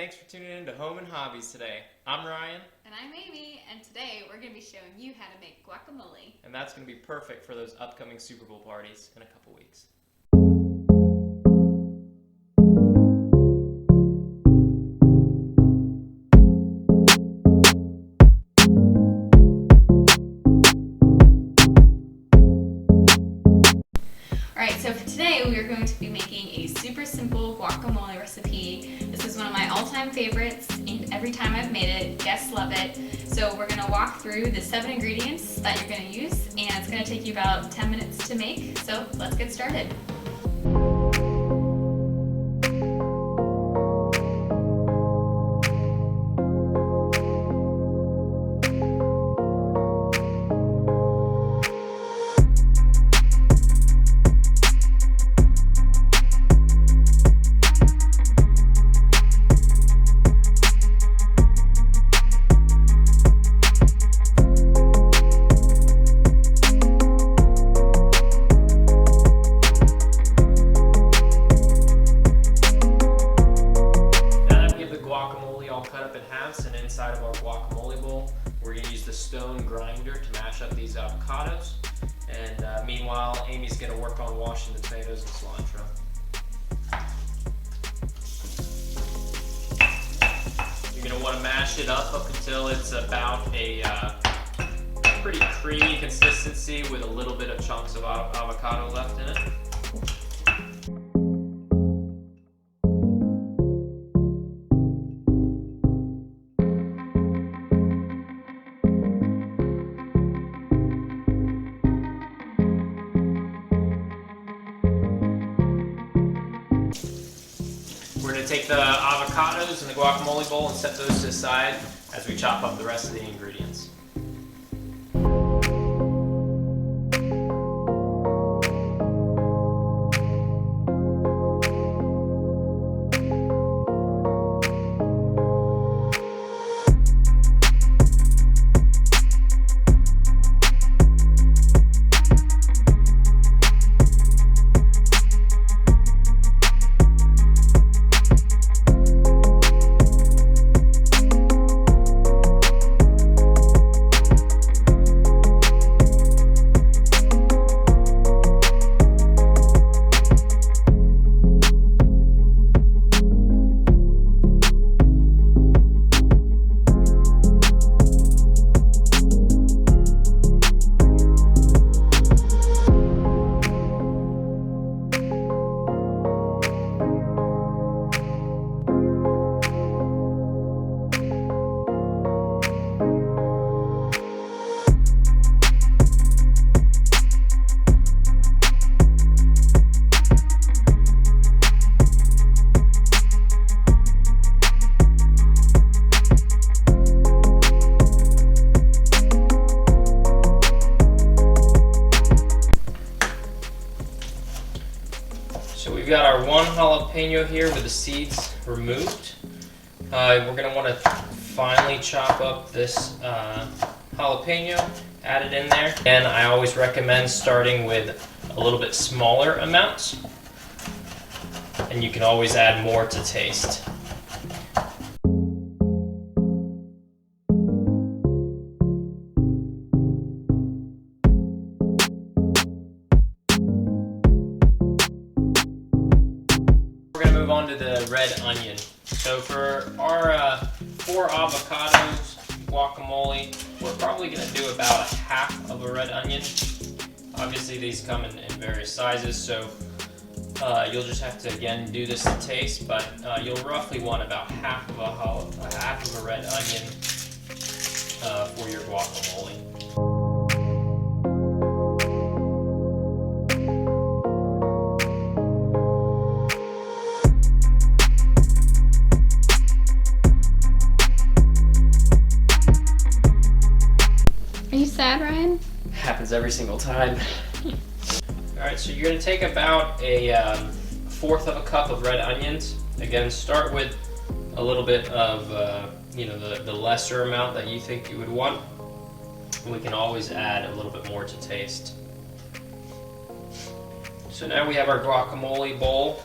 thanks for tuning in to Home and Hobbies today. I'm Ryan. And I'm Amy, and today we're going to be showing you how to make guacamole. And that's going to be perfect for those upcoming Super Bowl parties in a couple weeks. Alright, so for today we are going to be making a super simple guacamole recipe. This is one of my all-time favorites, and every time I've made it, guests love it. So we're going to walk through the 7 ingredients that you're going to use, and it's going to take you about 10 minutes to make. So let's get started. Cut up in halves, and inside of our guacamole bowl we're going to use the stone grinder to mash up these avocados, and meanwhile Amy's going to work on washing the tomatoes and cilantro. You're going to want to mash it up until it's about a pretty creamy consistency with a little bit of chunks of avocado left in it. We're going to take the avocados and the guacamole bowl and set those to the side as we chop up the rest of the ingredients. So we've got our one jalapeno here with the seeds removed. We're going to want to finely chop up this jalapeno, add it in there. And I always recommend starting with a little bit smaller amounts, and you can always add more to taste. We're going to move on to the red onion. So for our 4 avocados, guacamole, we're probably going to do about a half of a red onion. Obviously these come in various sizes, so you'll just have to again do this to taste, but you'll roughly want about half of a red onion for your guacamole. Are you sad, Ryan? Happens every single time. Alright, so you're going to take about a 1/4 of a cup of red onions. Again, start with a little bit of the lesser amount that you think you would want. We can always add a little bit more to taste. So now we have our guacamole bowl,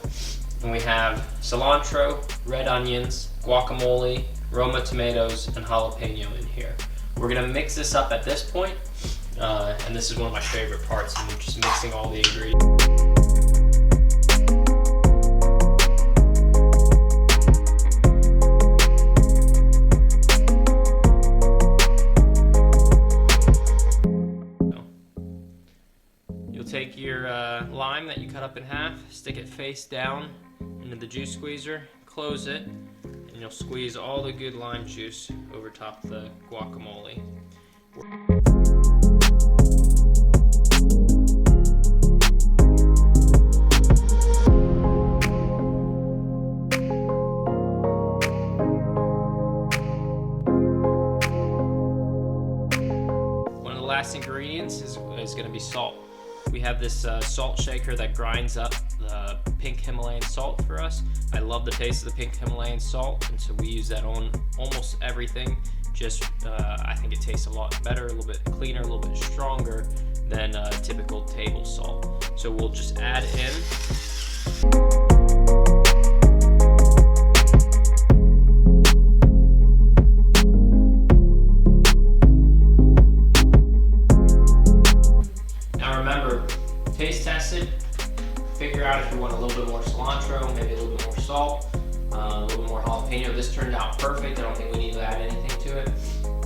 and we have cilantro, red onions, guacamole, Roma tomatoes, and jalapeno in here. We're gonna mix this up at this point, and this is one of my favorite parts, and we're just mixing all the ingredients. You'll take your lime that you cut up in half, stick it face down into the juice squeezer, close it, and you'll squeeze all the good lime juice over top of the guacamole. One of the last ingredients is going to be salt. We have this salt shaker that grinds up the pink Himalayan salt for us. I love the taste of the pink Himalayan salt, and so we use that on almost everything. Just, I think it tastes a lot better, a little bit cleaner, a little bit stronger than typical table salt. So we'll just add in. Taste test it, figure out if you want a little bit more cilantro, maybe a little bit more salt, a little bit more jalapeno. This turned out perfect. I don't think we need to add anything to it.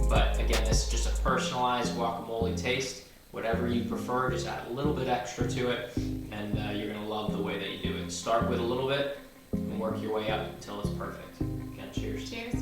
But again, this is just a personalized guacamole taste. Whatever you prefer, just add a little bit extra to it, and you're going to love the way that you do it. Start with a little bit and work your way up until it's perfect. Again, cheers. Cheers.